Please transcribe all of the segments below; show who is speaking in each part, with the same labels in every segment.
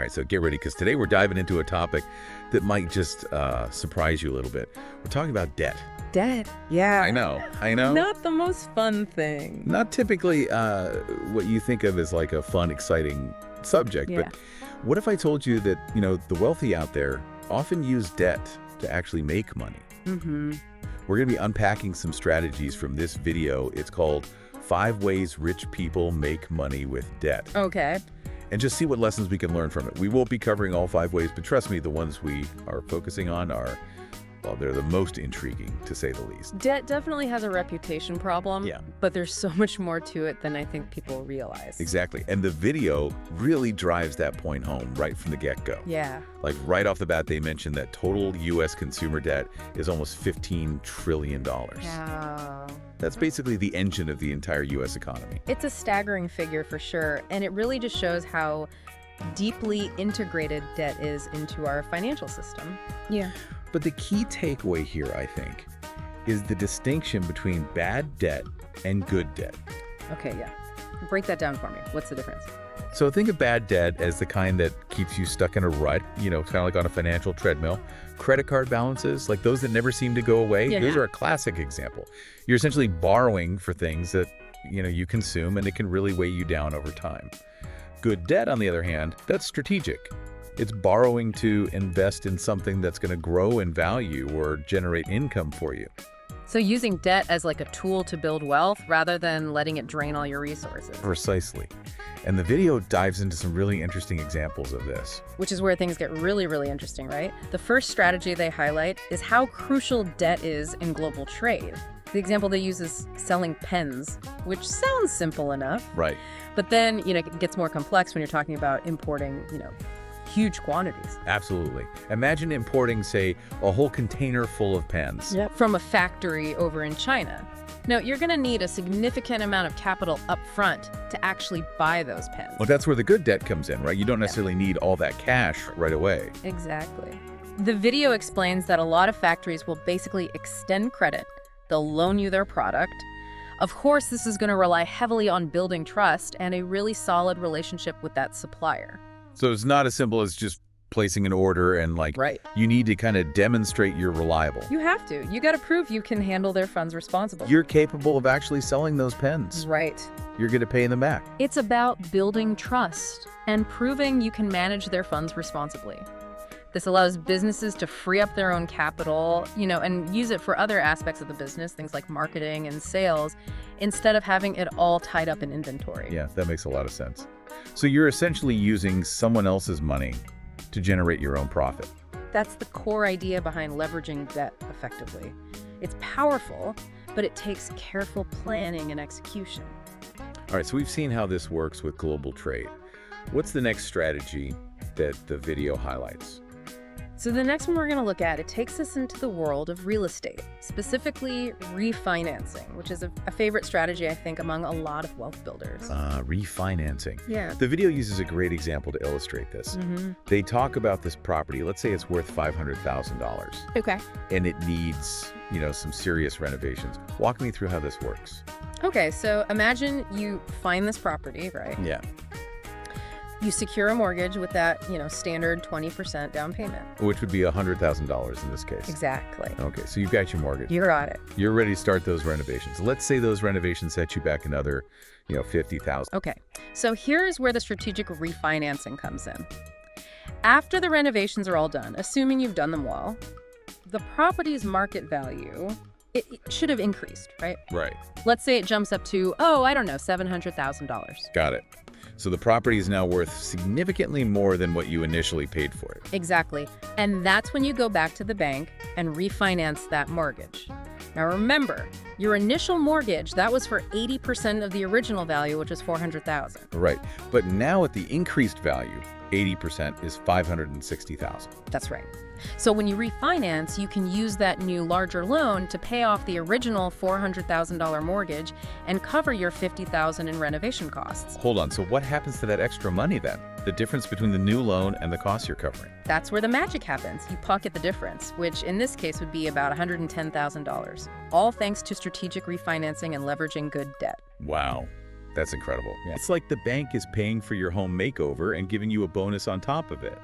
Speaker 1: All right, so get ready, because today we're diving into a topic that might just surprise you a little bit. We're talking about debt.
Speaker 2: Debt. Yeah.
Speaker 1: I know.
Speaker 2: Not the most fun thing.
Speaker 1: Not typically what you think of as like a fun, exciting subject,
Speaker 2: Yeah.
Speaker 1: but what if I told you that, the wealthy out there often use debt to actually make money?
Speaker 2: Mm-hmm.
Speaker 1: We're going to be unpacking some strategies from this video. It's called 5 Ways Rich People Make Money with Debt.
Speaker 2: Okay.
Speaker 1: And just see what lessons we can learn from it. We won't be covering all 5 ways, but trust me, the ones we are focusing on are, well, they're the most intriguing, to say the least.
Speaker 2: Debt definitely has a reputation problem,
Speaker 1: Yeah.
Speaker 2: but there's so much more to it than I think people realize.
Speaker 1: Exactly. And the video really drives that point home right from the get-go.
Speaker 2: Yeah.
Speaker 1: Like right off the bat, they mentioned that total U.S. consumer debt is almost $15 trillion.
Speaker 2: Wow.
Speaker 1: That's basically the engine of the entire U.S. economy.
Speaker 2: It's a staggering figure for sure, and it really just shows how deeply integrated debt is into our financial system. Yeah.
Speaker 1: But the key takeaway here, I think, is the distinction between bad debt and good debt.
Speaker 2: Okay, yeah. Break that down for me. What's the difference?
Speaker 1: So think of bad debt as the kind that keeps you stuck in a rut, kind of like on a financial treadmill. Credit card balances, like those that never seem to go away,
Speaker 2: Yeah.
Speaker 1: those are a classic example. You're essentially borrowing for things that, you consume, and it can really weigh you down over time. Good debt, on the other hand, that's strategic. It's borrowing to invest in something that's going to grow in value or generate income for you.
Speaker 2: So using debt as like a tool to build wealth rather than letting it drain all your resources.
Speaker 1: Precisely. And the video dives into some really interesting examples of this.
Speaker 2: Which is where things get really, really interesting, right? The first strategy they highlight is how crucial debt is in global trade. The example they use is selling pens, which sounds simple enough.
Speaker 1: Right.
Speaker 2: But then, it gets more complex when you're talking about importing, huge quantities.
Speaker 1: Absolutely. Imagine importing, say, a whole container full of pens.
Speaker 2: From a factory over in China. Now, you're going to need a significant amount of capital up front to actually buy those pens.
Speaker 1: Well, that's where the good debt comes in, right? You don't necessarily need all that cash right away.
Speaker 2: Exactly. The video explains that a lot of factories will basically extend credit. They'll loan you their product. Of course, this is going to rely heavily on building trust and a really solid relationship with that supplier.
Speaker 1: So it's not as simple as just placing an order and
Speaker 2: Right.
Speaker 1: you need to kind of demonstrate you're reliable.
Speaker 2: You have to. You got to prove you can handle their funds responsibly.
Speaker 1: You're capable of actually selling those pens.
Speaker 2: Right.
Speaker 1: You're going to pay them back.
Speaker 2: It's about building trust and proving you can manage their funds responsibly. This allows businesses to free up their own capital, and use it for other aspects of the business, things like marketing and sales, instead of having it all tied up in inventory.
Speaker 1: Yeah, that makes a lot of sense. So you're essentially using someone else's money to generate your own profit.
Speaker 2: That's the core idea behind leveraging debt effectively. It's powerful, but it takes careful planning and execution.
Speaker 1: All right, so we've seen how this works with global trade. What's the next strategy that the video highlights?
Speaker 2: So the next one we're going to look at, it takes us into the world of real estate, specifically refinancing, which is a favorite strategy, I think, among a lot of wealth builders.
Speaker 1: Refinancing.
Speaker 2: Yeah.
Speaker 1: The video uses a great example to illustrate this. They talk about this property. Let's say it's worth $500,000.
Speaker 2: Okay.
Speaker 1: And it needs, some serious renovations. Walk me through how this works.
Speaker 2: Okay, so imagine you find this property, right?
Speaker 1: Yeah.
Speaker 2: You secure a mortgage with that, standard 20% down payment.
Speaker 1: Which would be $100,000 in this case.
Speaker 2: Exactly.
Speaker 1: Okay, so you've got your mortgage.
Speaker 2: You're on it.
Speaker 1: You're ready to start those renovations. Let's say those renovations set you back another, $50,000.
Speaker 2: Okay, so here's where the strategic refinancing comes in. After the renovations are all done, assuming you've done them well, the property's market value, it should have increased, right?
Speaker 1: Right.
Speaker 2: Let's say it jumps up to, $700,000.
Speaker 1: Got it. So the property is now worth significantly more than what you initially paid for it.
Speaker 2: Exactly. And that's when you go back to the bank and refinance that mortgage. Now remember, your initial mortgage, that was for 80% of the original value, which is $400,000.
Speaker 1: Right. But now at the increased value, 80% is $560,000.
Speaker 2: That's right. So when you refinance, you can use that new larger loan to pay off the original $400,000 mortgage and cover your $50,000 in renovation costs.
Speaker 1: Hold on. So what happens to that extra money then? The difference between the new loan and the cost you're covering?
Speaker 2: That's where the magic happens. You pocket the difference, which in this case would be about $110,000, all thanks to strategic refinancing and leveraging good debt.
Speaker 1: Wow. That's incredible. Yeah. It's like the bank is paying for your home makeover and giving you a bonus on top of it.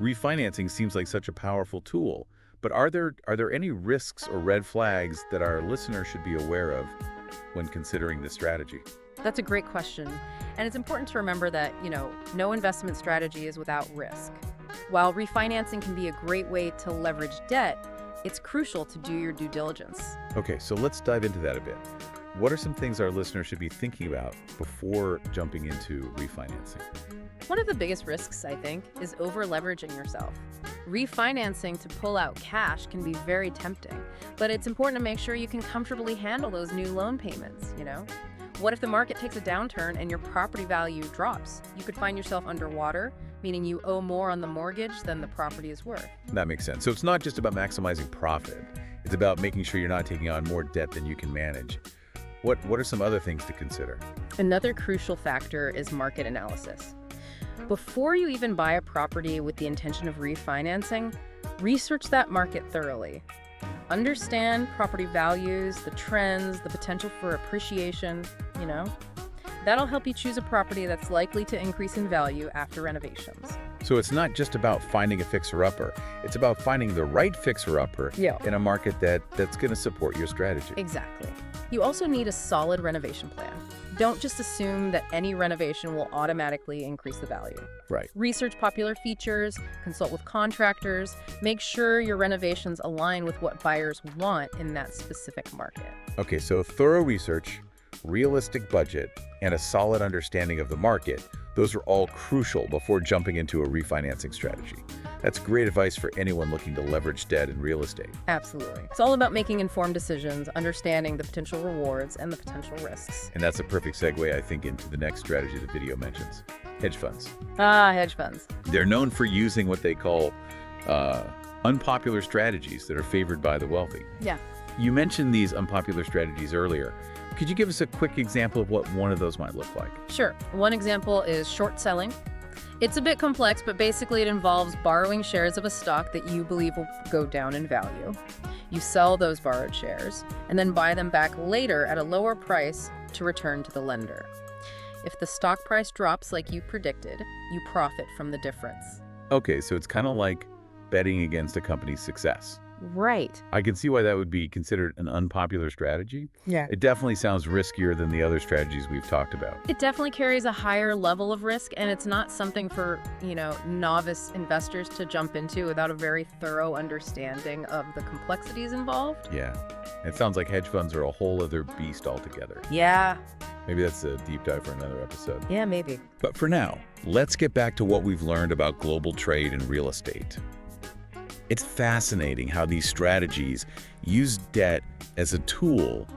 Speaker 1: Refinancing seems like such a powerful tool, but are there any risks or red flags that our listeners should be aware of when considering this strategy?
Speaker 2: That's a great question. And it's important to remember that, no investment strategy is without risk. While refinancing can be a great way to leverage debt, it's crucial to do your due diligence.
Speaker 1: Okay, so let's dive into that a bit. What are some things our listeners should be thinking about before jumping into refinancing?
Speaker 2: One of the biggest risks, I think, is over-leveraging yourself. Refinancing to pull out cash can be very tempting, but it's important to make sure you can comfortably handle those new loan payments, What if the market takes a downturn and your property value drops? You could find yourself underwater, meaning you owe more on the mortgage than the property is worth.
Speaker 1: That makes sense. So it's not just about maximizing profit. It's about making sure you're not taking on more debt than you can manage. What are some other things to consider?
Speaker 2: Another crucial factor is market analysis. Before you even buy a property with the intention of refinancing, research that market thoroughly. Understand property values, the trends, the potential for appreciation, That'll help you choose a property that's likely to increase in value after renovations.
Speaker 1: So it's not just about finding a fixer-upper. It's about finding the right fixer-upper in a market that's going to support your strategy.
Speaker 2: Exactly. You also need a solid renovation plan. Don't just assume that any renovation will automatically increase the value.
Speaker 1: Right.
Speaker 2: Research popular features, consult with contractors, make sure your renovations align with what buyers want in that specific market.
Speaker 1: Okay, so thorough research, realistic budget, and a solid understanding of the market, those are all crucial before jumping into a refinancing strategy. That's great advice for anyone looking to leverage debt in real estate.
Speaker 2: Absolutely. It's all about making informed decisions, understanding the potential rewards and the potential risks.
Speaker 1: And that's a perfect segue, I think, into the next strategy the video mentions, hedge funds.
Speaker 2: Hedge funds.
Speaker 1: They're known for using what they call unpopular strategies that are favored by the wealthy.
Speaker 2: Yeah.
Speaker 1: You mentioned these unpopular strategies earlier. Could you give us a quick example of what one of those might look like?
Speaker 2: Sure. One example is short selling. It's a bit complex, but basically it involves borrowing shares of a stock that you believe will go down in value. You sell those borrowed shares and then buy them back later at a lower price to return to the lender. If the stock price drops like you predicted, you profit from the difference.
Speaker 1: Okay, so it's kind of like betting against a company's success.
Speaker 2: Right.
Speaker 1: I can see why that would be considered an unpopular strategy.
Speaker 2: Yeah.
Speaker 1: It definitely sounds riskier than the other strategies we've talked about.
Speaker 2: It definitely carries a higher level of risk, and it's not something for, novice investors to jump into without a very thorough understanding of the complexities involved.
Speaker 1: Yeah. It sounds like hedge funds are a whole other beast altogether.
Speaker 2: Yeah.
Speaker 1: Maybe that's a deep dive for another episode.
Speaker 2: Yeah, maybe.
Speaker 1: But for now, let's get back to what we've learned about global trade and real estate. It's fascinating how these strategies use debt as a tool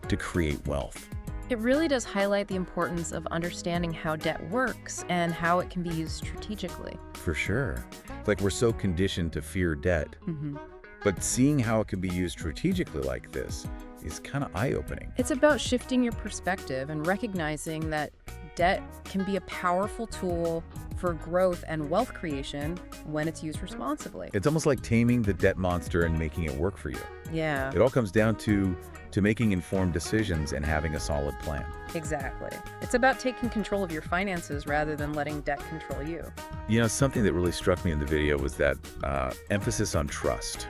Speaker 1: to create wealth.
Speaker 2: It really does highlight the importance of understanding how debt works and how it can be used strategically.
Speaker 1: For sure. It's like we're so conditioned to fear debt.
Speaker 2: Mm-hmm.
Speaker 1: But seeing how it can be used strategically like this is kind of eye-opening.
Speaker 2: It's about shifting your perspective and recognizing that debt can be a powerful tool for growth and wealth creation when it's used responsibly.
Speaker 1: It's almost like taming the debt monster and making it work for you.
Speaker 2: Yeah.
Speaker 1: It all comes down to making informed decisions and having a solid plan.
Speaker 2: Exactly. It's about taking control of your finances rather than letting debt control you.
Speaker 1: Something that really struck me in the video was that emphasis on trust.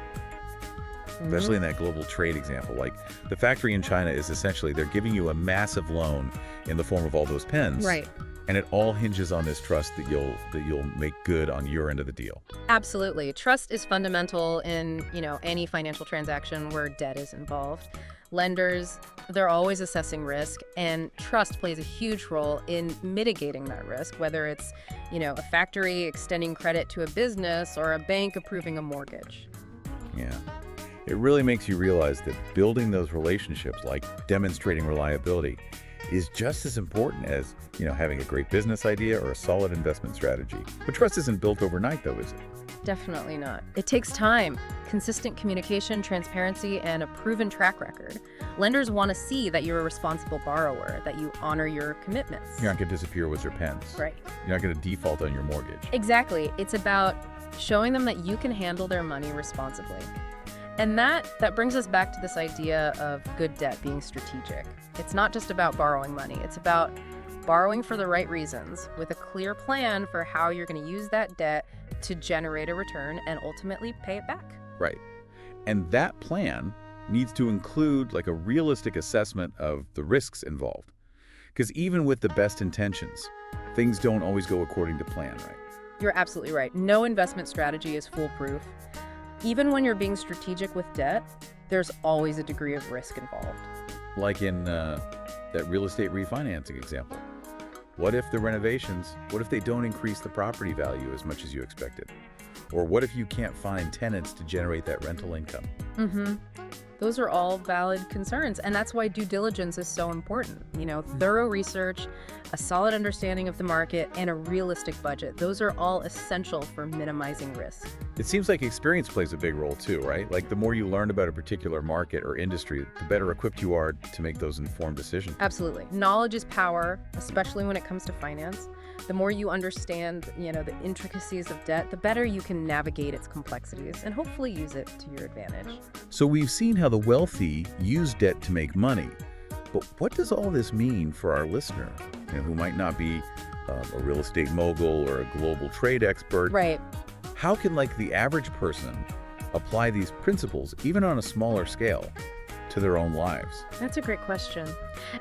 Speaker 1: Especially in that global trade example. Like the factory in China is essentially, they're giving you a massive loan in the form of all those pens.
Speaker 2: Right.
Speaker 1: And it all hinges on this trust that you'll make good on your end of the deal.
Speaker 2: Absolutely. Trust is fundamental in, any financial transaction where debt is involved. Lenders, they're always assessing risk, and trust plays a huge role in mitigating that risk, whether it's, a factory extending credit to a business or a bank approving a mortgage.
Speaker 1: Yeah. It really makes you realize that building those relationships, like demonstrating reliability, is just as important as, having a great business idea or a solid investment strategy. But trust isn't built overnight, though, is it?
Speaker 2: Definitely not. It takes time, consistent communication, transparency, and a proven track record. Lenders want to see that you're a responsible borrower, that you honor your commitments.
Speaker 1: You're not going to disappear with your pens.
Speaker 2: Right.
Speaker 1: You're not going to default on your mortgage.
Speaker 2: Exactly. It's about showing them that you can handle their money responsibly. And that brings us back to this idea of good debt being strategic. It's not just about borrowing money. It's about borrowing for the right reasons with a clear plan for how you're going to use that debt to generate a return and ultimately pay it back.
Speaker 1: Right. And that plan needs to include like a realistic assessment of the risks involved. Because even with the best intentions, things don't always go according to plan, right?
Speaker 2: You're absolutely right. No investment strategy is foolproof. Even when you're being strategic with debt, there's always a degree of risk involved.
Speaker 1: Like in that real estate refinancing example. What if the renovations, what if they don't increase the property value as much as you expected? Or what if you can't find tenants to generate that rental income?
Speaker 2: Those are all valid concerns, and that's why due diligence is so important. Thorough research, a solid understanding of the market, and a realistic budget. Those are all essential for minimizing risk.
Speaker 1: It seems like experience plays a big role too, right? Like the more you learn about a particular market or industry, the better equipped you are to make those informed decisions.
Speaker 2: Absolutely. Knowledge is power, especially when it comes to finance. The more you understand, the intricacies of debt, the better you can navigate its complexities and hopefully use it to your advantage.
Speaker 1: So we've seen how the wealthy use debt to make money. But what does all this mean for our listener, who might not be a real estate mogul or a global trade expert?
Speaker 2: Right.
Speaker 1: How can the average person apply these principles, even on a smaller scale, to their own lives?
Speaker 2: That's a great question.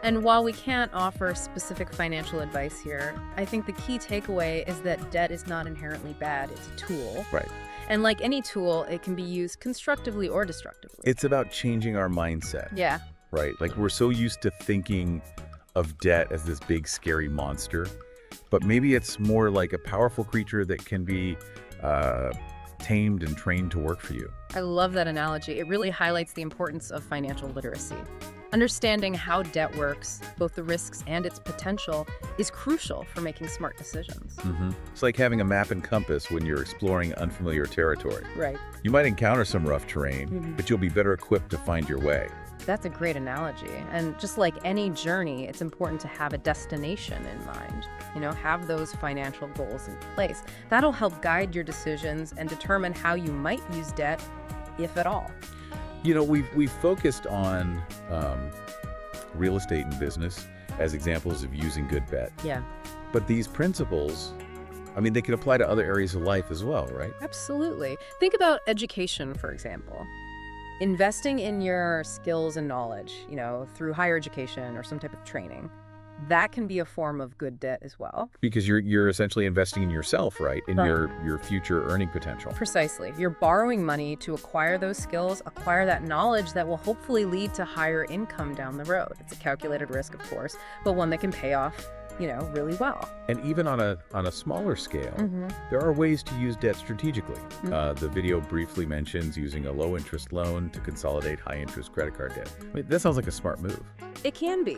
Speaker 2: And while we can't offer specific financial advice here, I think the key takeaway is that debt is not inherently bad. It's a tool.
Speaker 1: Right.
Speaker 2: And like any tool, it can be used constructively or destructively.
Speaker 1: It's about changing our mindset.
Speaker 2: Yeah.
Speaker 1: Right? We're so used to thinking of debt as this big, scary monster, but maybe it's more like a powerful creature that can be tamed and trained to work for you.
Speaker 2: I love that analogy. It really highlights the importance of financial literacy. Understanding how debt works, both the risks and its potential, is crucial for making smart decisions.
Speaker 1: It's like having a map and compass when you're exploring unfamiliar territory.
Speaker 2: Right.
Speaker 1: You might encounter some rough terrain, but you'll be better equipped to find your way.
Speaker 2: That's a great analogy. And just like any journey, it's important to have a destination in mind. Have those financial goals in place. That'll help guide your decisions and determine how you might use debt, if at all.
Speaker 1: We've focused on real estate and business as examples of using good debt.
Speaker 2: Yeah.
Speaker 1: But these principles, they can apply to other areas of life as well, right?
Speaker 2: Absolutely. Think about education, for example. Investing in your skills and knowledge, through higher education or some type of training, that can be a form of good debt as well.
Speaker 1: Because you're essentially investing in yourself, right? In your future earning potential.
Speaker 2: Precisely. You're borrowing money to acquire those skills, acquire that knowledge that will hopefully lead to higher income down the road. It's a calculated risk, of course, but one that can pay off, really well.
Speaker 1: And even on a smaller scale, there are ways to use debt strategically. The video briefly mentions using a low-interest loan to consolidate high-interest credit card debt. That sounds like a smart move.
Speaker 2: It can be.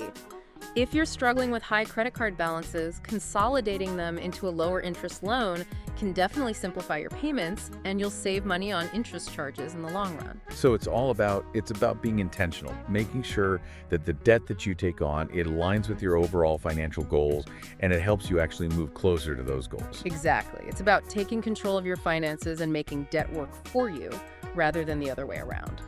Speaker 2: If you're struggling with high credit card balances, consolidating them into a lower interest loan can definitely simplify your payments, and you'll save money on interest charges in the long run.
Speaker 1: So it's about being intentional, making sure that the debt that you take on, it aligns with your overall financial goals, and it helps you actually move closer to those goals.
Speaker 2: Exactly. It's about taking control of your finances and making debt work for you rather than the other way around.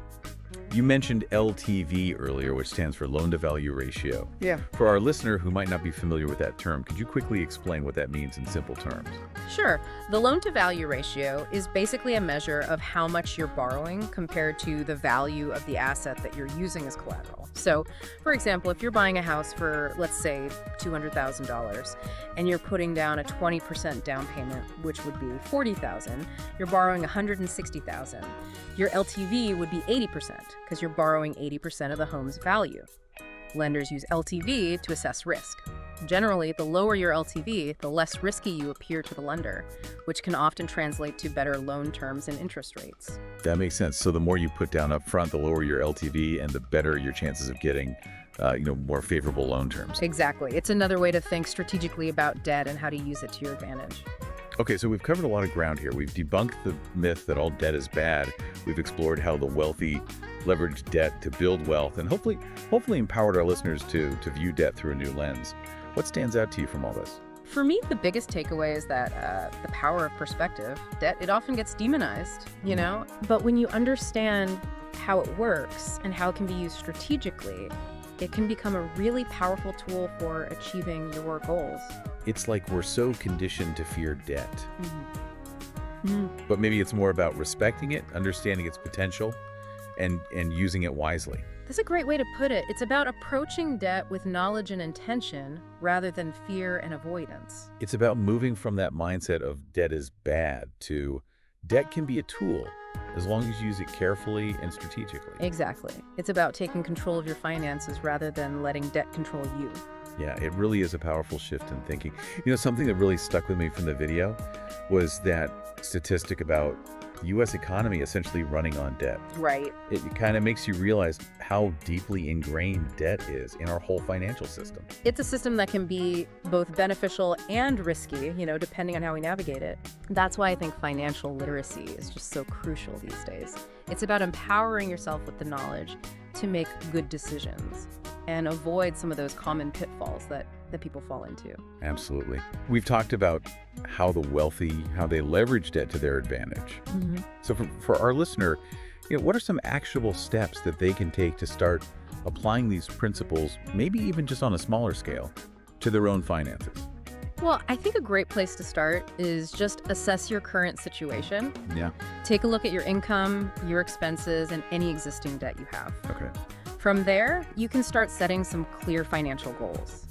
Speaker 1: You mentioned LTV earlier, which stands for loan-to-value ratio.
Speaker 2: Yeah.
Speaker 1: For our listener who might not be familiar with that term, could you quickly explain what that means in simple terms?
Speaker 2: Sure. The loan-to-value ratio is basically a measure of how much you're borrowing compared to the value of the asset that you're using as collateral. So, for example, if you're buying a house for, let's say, $200,000, and you're putting down a 20% down payment, which would be $40,000, you're borrowing $160,000. Your LTV would be 80% because you're borrowing 80% of the home's value. Lenders use LTV to assess risk. Generally, the lower your LTV, the less risky you appear to the lender, which can often translate to better loan terms and interest rates.
Speaker 1: That makes sense. So the more you put down up front, the lower your LTV and the better your chances of getting more favorable loan terms.
Speaker 2: Exactly. It's another way to think strategically about debt and how to use it to your advantage.
Speaker 1: Okay, so we've covered a lot of ground here. We've debunked the myth that all debt is bad. We've explored how the wealthy leverage debt to build wealth, and hopefully empowered our listeners to view debt through a new lens. What stands out to you from all this?
Speaker 2: For me, the biggest takeaway is that the power of perspective. Debt, it often gets demonized, But when you understand how it works and how it can be used strategically, it can become a really powerful tool for achieving your goals.
Speaker 1: It's like we're so conditioned to fear debt.
Speaker 2: Mm-hmm.
Speaker 1: But maybe it's more about respecting it, understanding its potential, and using it wisely.
Speaker 2: That's a great way to put it. It's about approaching debt with knowledge and intention rather than fear and avoidance.
Speaker 1: It's about moving from that mindset of debt is bad to debt can be a tool as long as you use it carefully and strategically.
Speaker 2: Exactly. It's about taking control of your finances rather than letting debt control you.
Speaker 1: Yeah, it really is a powerful shift in thinking. Something that really stuck with me from the video was that statistic about the U.S. economy essentially running on debt.
Speaker 2: Right.
Speaker 1: It kind of makes you realize how deeply ingrained debt is in our whole financial system.
Speaker 2: It's a system that can be both beneficial and risky, depending on how we navigate it. That's why I think financial literacy is just so crucial these days. It's about empowering yourself with the knowledge to make good decisions and avoid some of those common pitfalls that people fall into.
Speaker 1: Absolutely. We've talked about how the wealthy, how they leverage debt to their advantage.
Speaker 2: Mm-hmm.
Speaker 1: So for our listener, what are some actionable steps that they can take to start applying these principles, maybe even just on a smaller scale, to their own finances?
Speaker 2: Well, I think a great place to start is just assess your current situation.
Speaker 1: Yeah.
Speaker 2: Take a look at your income, your expenses, and any existing debt you have.
Speaker 1: Okay.
Speaker 2: From there, you can start setting some clear financial goals.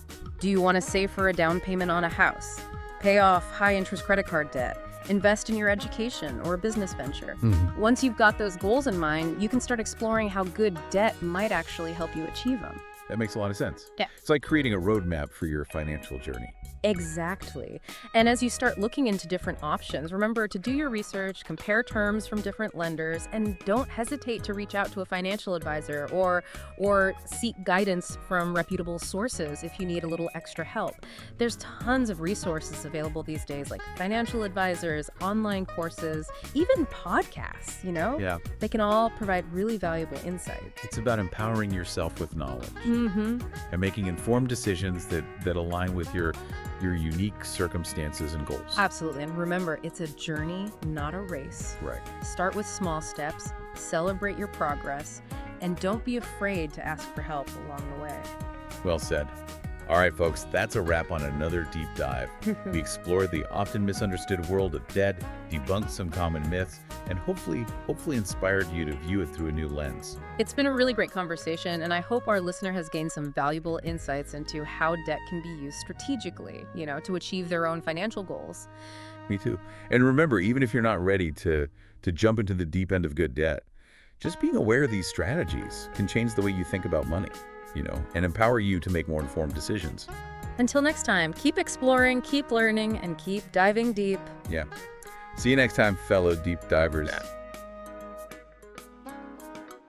Speaker 2: Do you want to save for a down payment on a house? Pay off high-interest credit card debt? Invest in your education or a business venture?
Speaker 1: Mm-hmm.
Speaker 2: Once you've got those goals in mind, you can start exploring how good debt might actually help you achieve them.
Speaker 1: That makes a lot of sense.
Speaker 2: Yeah.
Speaker 1: It's like creating a roadmap for your financial journey.
Speaker 2: Exactly. And as you start looking into different options, remember to do your research, compare terms from different lenders, and don't hesitate to reach out to a financial advisor or seek guidance from reputable sources if you need a little extra help. There's tons of resources available these days, like financial advisors, online courses, even podcasts,
Speaker 1: Yeah.
Speaker 2: They can all provide really valuable insights.
Speaker 1: It's about empowering yourself with knowledge
Speaker 2: Mm-hmm.
Speaker 1: and making informed decisions that align with your unique circumstances and goals.
Speaker 2: Absolutely. And remember, it's a journey, not a race.
Speaker 1: Right.
Speaker 2: Start with small steps, celebrate your progress, and don't be afraid to ask for help along the way.
Speaker 1: Well said. All right, folks, that's a wrap on another deep dive. We explored the often misunderstood world of debt, debunked some common myths, and hopefully inspired you to view it through a new lens.
Speaker 2: It's been a really great conversation, and I hope our listener has gained some valuable insights into how debt can be used strategically, to achieve their own financial goals.
Speaker 1: Me too. And remember, even if you're not ready to jump into the deep end of good debt, just being aware of these strategies can change the way you think about money, and empower you to make more informed decisions.
Speaker 2: Until next time, keep exploring, keep learning, and keep diving deep.
Speaker 1: Yeah. See you next time, fellow deep divers.
Speaker 3: Yeah.